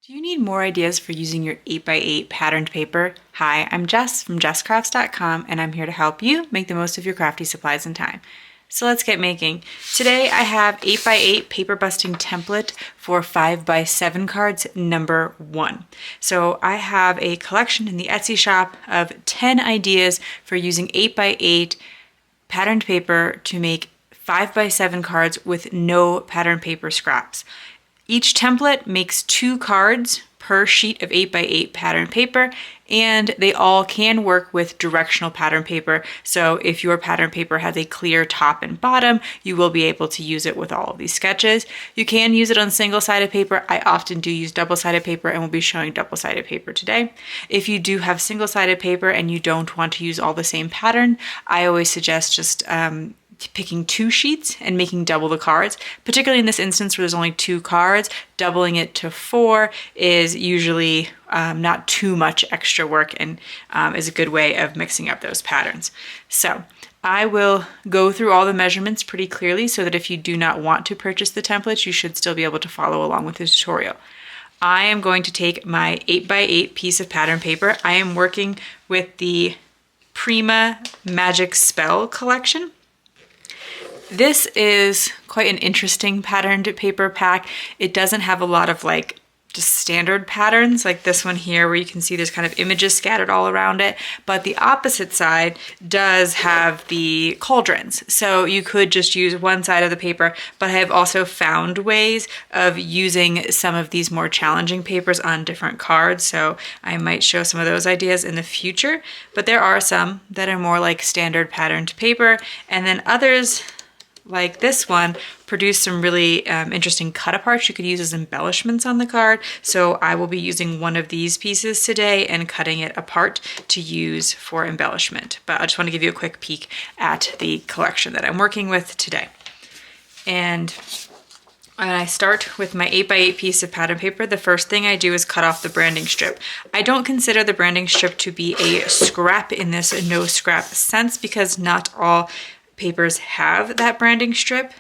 Do you need more ideas for using your 8x8 patterned paper? Hi, I'm Jess from JessCrafts.com and I'm here to help you make the most of your crafty supplies and time. So let's get making. Today I have 8x8 paper busting template for 5x7 cards number 1. So I have a collection in the Etsy shop of 10 ideas for using 8x8 patterned paper to make 5x7 cards with no pattern paper scraps. Each template makes 2 cards per sheet of 8x8 pattern paper, and they all can work with directional pattern paper. So if your pattern paper has a clear top and bottom, you will be able to use it with all of these sketches. You can use it on single-sided paper. I often do use double-sided paper and we'll be showing double-sided paper today. If you do have single-sided paper and you don't want to use all the same pattern, I always suggest just picking 2 sheets and making double the cards. Particularly in this instance where there's only 2 cards, doubling it to 4 is usually not too much extra work and is a good way of mixing up those patterns. So I will go through all the measurements pretty clearly so that if you do not want to purchase the templates, you should still be able to follow along with the tutorial. I am going to take my 8x8 piece of pattern paper. I am working with the Prima Magic Spell collection. This is quite an interesting patterned paper pack. It doesn't have a lot of just standard patterns like this one here where you can see there's kind of images scattered all around it, but the opposite side does have the cauldrons. So you could just use one side of the paper, but I have also found ways of using some of these more challenging papers on different cards. So I might show some of those ideas in the future, but there are some that are more like standard patterned paper, and then others like this one produce some really interesting cut aparts you could use as embellishments on the card. So I will be using one of these pieces today and cutting it apart to use for embellishment. But I just want to give you a quick peek at the collection that I'm working with today. And when I start with my 8x8 piece of pattern paper, the first thing I do is cut off the branding strip. I don't consider the branding strip to be a scrap in this no scrap sense because not all papers have that branding strip,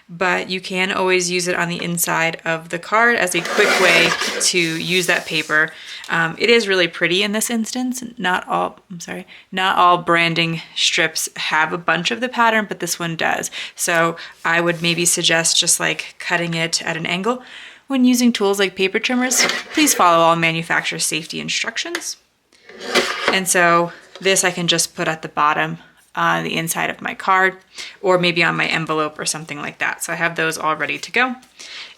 but you can always use it on the inside of the card as a quick way to use that paper. It is really pretty in this instance. Not all branding strips have a bunch of the pattern, but this one does. So I would maybe suggest just cutting it at an angle. When using tools like paper trimmers, please follow all manufacturer safety instructions. And so this I can just put at the bottom on the inside of my card, or maybe on my envelope or something like that. So I have those all ready to go.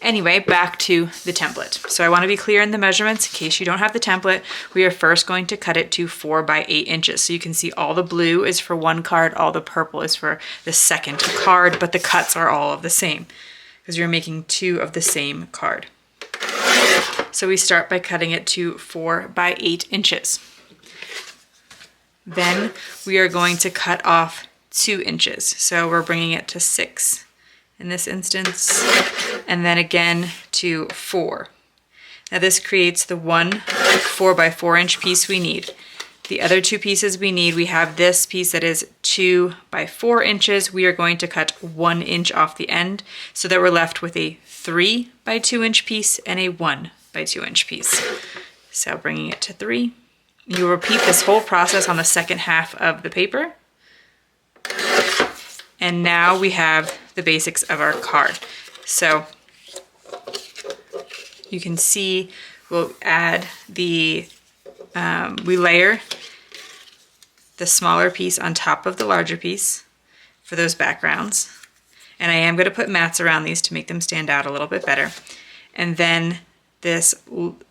Anyway, back to the template. So I want to be clear in the measurements in case you don't have the template. We are first going to cut it to 4x8 inches. So you can see all the blue is for one card, all the purple is for the second card, but the cuts are all of the same because you're making 2 of the same card. So we start by cutting it to 4x8 inches. Then we are going to cut off 2 inches. So we're bringing it to 6 in this instance, and then again to 4. Now this creates the one 4x4 inch piece we need. The other 2 pieces we need, we have this piece that is 2x4 inches. We are going to cut 1 inch off the end so that we're left with a 3x2 inch piece and a 1x2 inch piece. So bringing it to 3. You repeat this whole process on the second half of the paper. And now we have the basics of our card. So you can see we'll add we layer the smaller piece on top of the larger piece for those backgrounds. And I am going to put mats around these to make them stand out a little bit better. And then this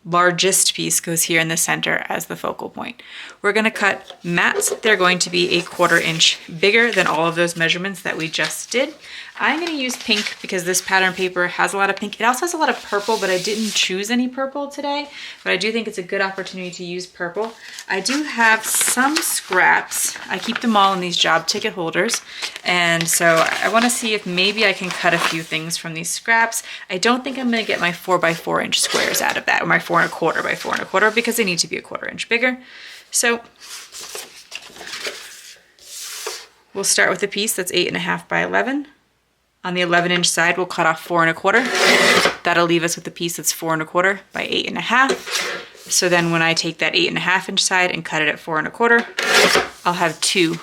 largest piece goes here in the center as the focal point. We're going to cut mats. They're going to be a 1/4 inch bigger than all of those measurements that we just did. I'm going to use pink because this pattern paper has a lot of pink. It also has a lot of purple, but I didn't choose any purple today, but I do think it's a good opportunity to use purple. I do have some scraps. I keep them all in these job ticket holders, and so I want to see if maybe I can cut a few things from these scraps. I don't think I'm going to get my 4x4 inch squares out of that, or my 4¼ by 4¼ because they need to be a 1/4 inch bigger. So we'll start with a piece that's 8½ by 11 On the 11-inch side, we'll cut off 4 1/4. That'll leave us with a piece that's 4 1/4 by 8 1/2. So then when I take that 8 1/2 inch side and cut it at 4 1/4, I'll have 2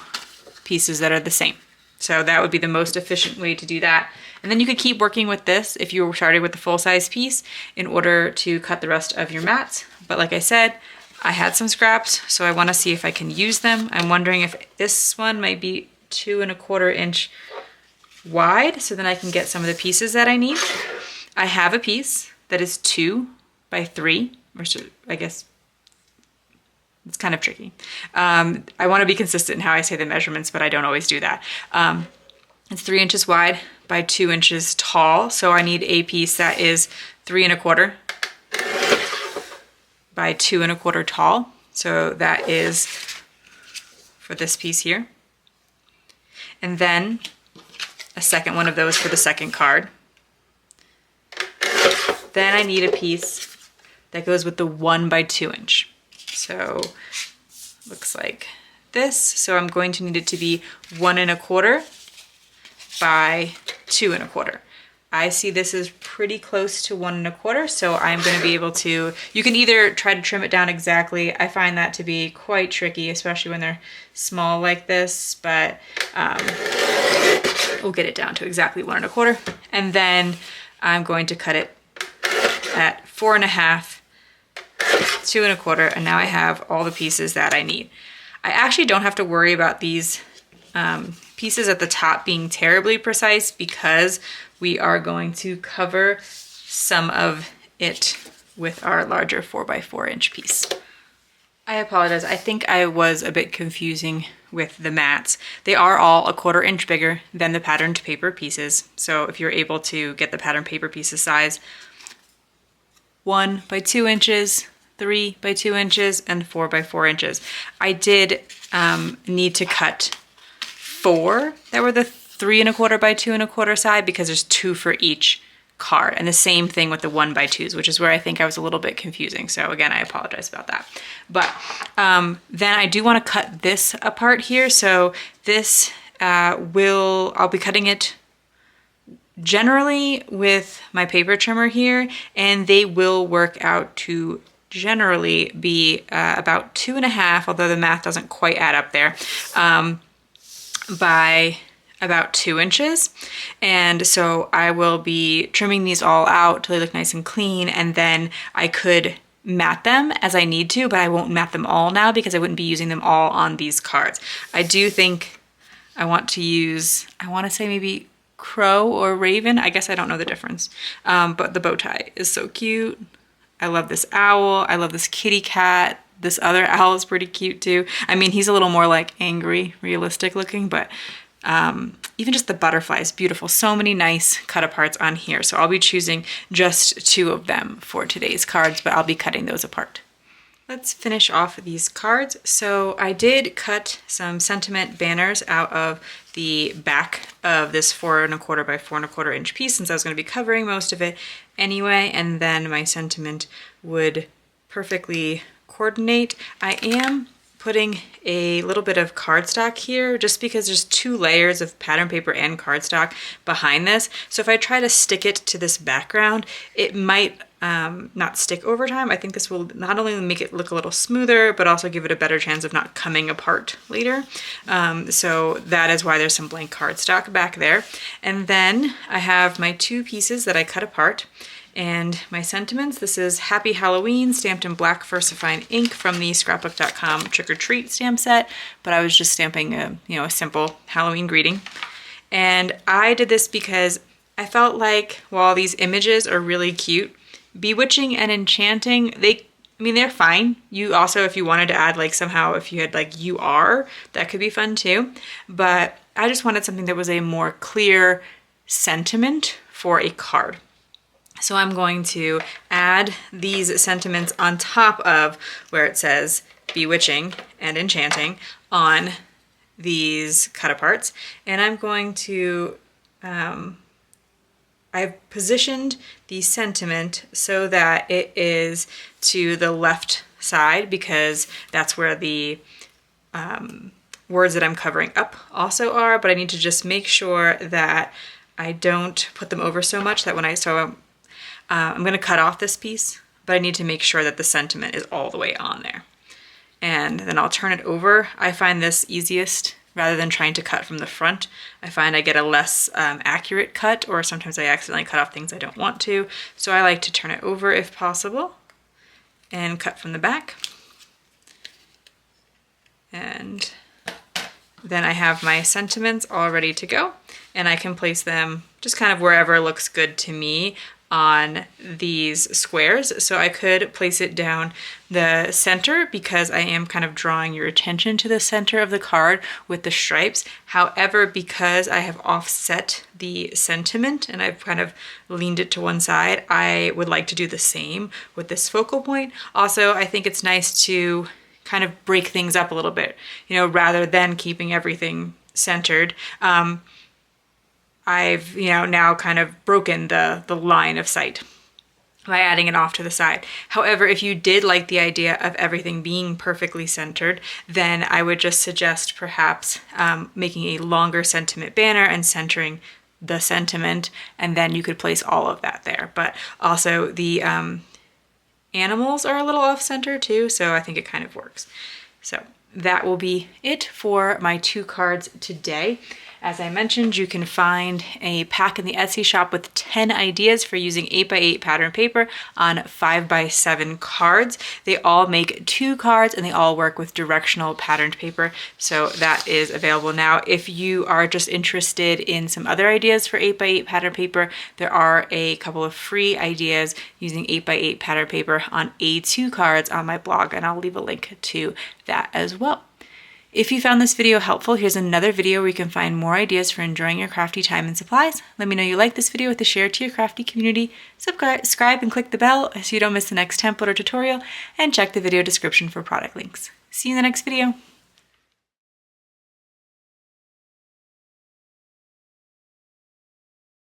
pieces that are the same. So that would be the most efficient way to do that. And then you could keep working with this if you started with the full-size piece in order to cut the rest of your mats. But like I said, I had some scraps, so I want to see if I can use them. I'm wondering if this one might be 2 1/4 inch wide, so then I can get some of the pieces that I need. I have a piece that is 2 by 3, or so, I guess it's kind of tricky. I want to be consistent in how I say the measurements, but I don't always do that. It's 3 inches wide by 2 inches tall, so I need a piece that is 3 1/4 by 2 1/4 tall. So that is for this piece here. And then a second one of those for the second card. Then I need a piece that goes with the 1 by 2 inch. So looks like this. So I'm going to need it to be 1 1/4 by 2 1/4. I see this is pretty close to 1 1/4, so I'm going to be able to, you can either try to trim it down exactly. I find that to be quite tricky, especially when they're small like this, but we'll get it down to exactly 1 1/4. And then I'm going to cut it at 4 1/2, 2 1/4, and now I have all the pieces that I need. I actually don't have to worry about these pieces at the top being terribly precise because we are going to cover some of it with our larger 4 by 4 inch piece. I apologize, I think I was a bit confusing with the mats. They are all 1/4 inch bigger than the patterned paper pieces. So if you're able to get the patterned paper pieces size, 1 by 2 inches, 3 by 2 inches, and 4 by 4 inches. I did need to cut 4 that were the 3 1/4 by 2 1/4 side because there's 2 for each card, and the same thing with the 1 by 2s, which is where I think I was a little bit confusing. So again, I apologize about that. But then I do want to cut this apart here. So this I'll be cutting it generally with my paper trimmer here, and they will work out to generally be about 2 1/2, although the math doesn't quite add up there, by about 2 inches. And so I will be trimming these all out till they look nice and clean, and then I could mat them as I need to, but I won't mat them all now because I wouldn't be using them all on these cards. I do think I want to use, I want to say maybe crow or raven. I guess I don't know the difference, but the bow tie is so cute. I love this owl. I love this kitty cat. This other owl is pretty cute too. I mean, he's a little more like angry, realistic looking, but even just the butterfly is beautiful. So many nice cut aparts on here. So I'll be choosing just 2 of them for today's cards, but I'll be cutting those apart. Let's finish off these cards. So I did cut some sentiment banners out of the back of this 4 1/4 by 4 1/4 inch piece, since I was going to be covering most of it anyway, and then my sentiment would perfectly coordinate. I am putting a little bit of cardstock here just because there's 2 layers of pattern paper and cardstock behind this. So if I try to stick it to this background, it might not stick over time. I think this will not only make it look a little smoother, but also give it a better chance of not coming apart later. So that is why there's some blank cardstock back there. And then I have my 2 pieces that I cut apart. And my sentiments, this is Happy Halloween, stamped in black versifying ink from the scrapbook.com Trick or Treat stamp set, but I was just stamping a simple Halloween greeting. And I did this because I felt like while these images are really cute, bewitching and enchanting, they're fine. You also, if you wanted to add like somehow, if you had like you are, that could be fun too. But I just wanted something that was a more clear sentiment for a card. So I'm going to add these sentiments on top of where it says bewitching and enchanting on these cut aparts. And I'm going to, I've positioned the sentiment so that it is to the left side because that's where the words that I'm covering up also are, but I need to just make sure that I don't put them over so much that when I'm going to cut off this piece, but I need to make sure that the sentiment is all the way on there. And then I'll turn it over. I find this easiest rather than trying to cut from the front. I find I get a less accurate cut, or sometimes I accidentally cut off things I don't want to. So I like to turn it over if possible and cut from the back. And then I have my sentiments all ready to go, and I can place them just kind of wherever looks good to me on these squares. So I could place it down the center because I am kind of drawing your attention to the center of the card with the stripes. However, because I have offset the sentiment and I've kind of leaned it to one side, I would like to do the same with this focal point. Also, I think it's nice to kind of break things up a little bit, you know, rather than keeping everything centered. I've, you know, now kind of broken the line of sight by adding it off to the side. However, if you did like the idea of everything being perfectly centered, then I would just suggest perhaps making a longer sentiment banner and centering the sentiment, and then you could place all of that there. But also the animals are a little off center too, so I think it kind of works. So that will be it for my 2 cards today. As I mentioned, you can find a pack in the Etsy shop with 10 ideas for using 8x8 pattern paper on 5x7 cards. They all make 2 cards and they all work with directional patterned paper. So that is available now. If you are just interested in some other ideas for 8x8 pattern paper, there are a couple of free ideas using 8x8 pattern paper on A2 cards on my blog, and I'll leave a link to that as well. If you found this video helpful, here's another video where you can find more ideas for enjoying your crafty time and supplies. Let me know you like this video with a share to your crafty community. Subscribe and click the bell so you don't miss the next template or tutorial, and check the video description for product links. See you in the next video.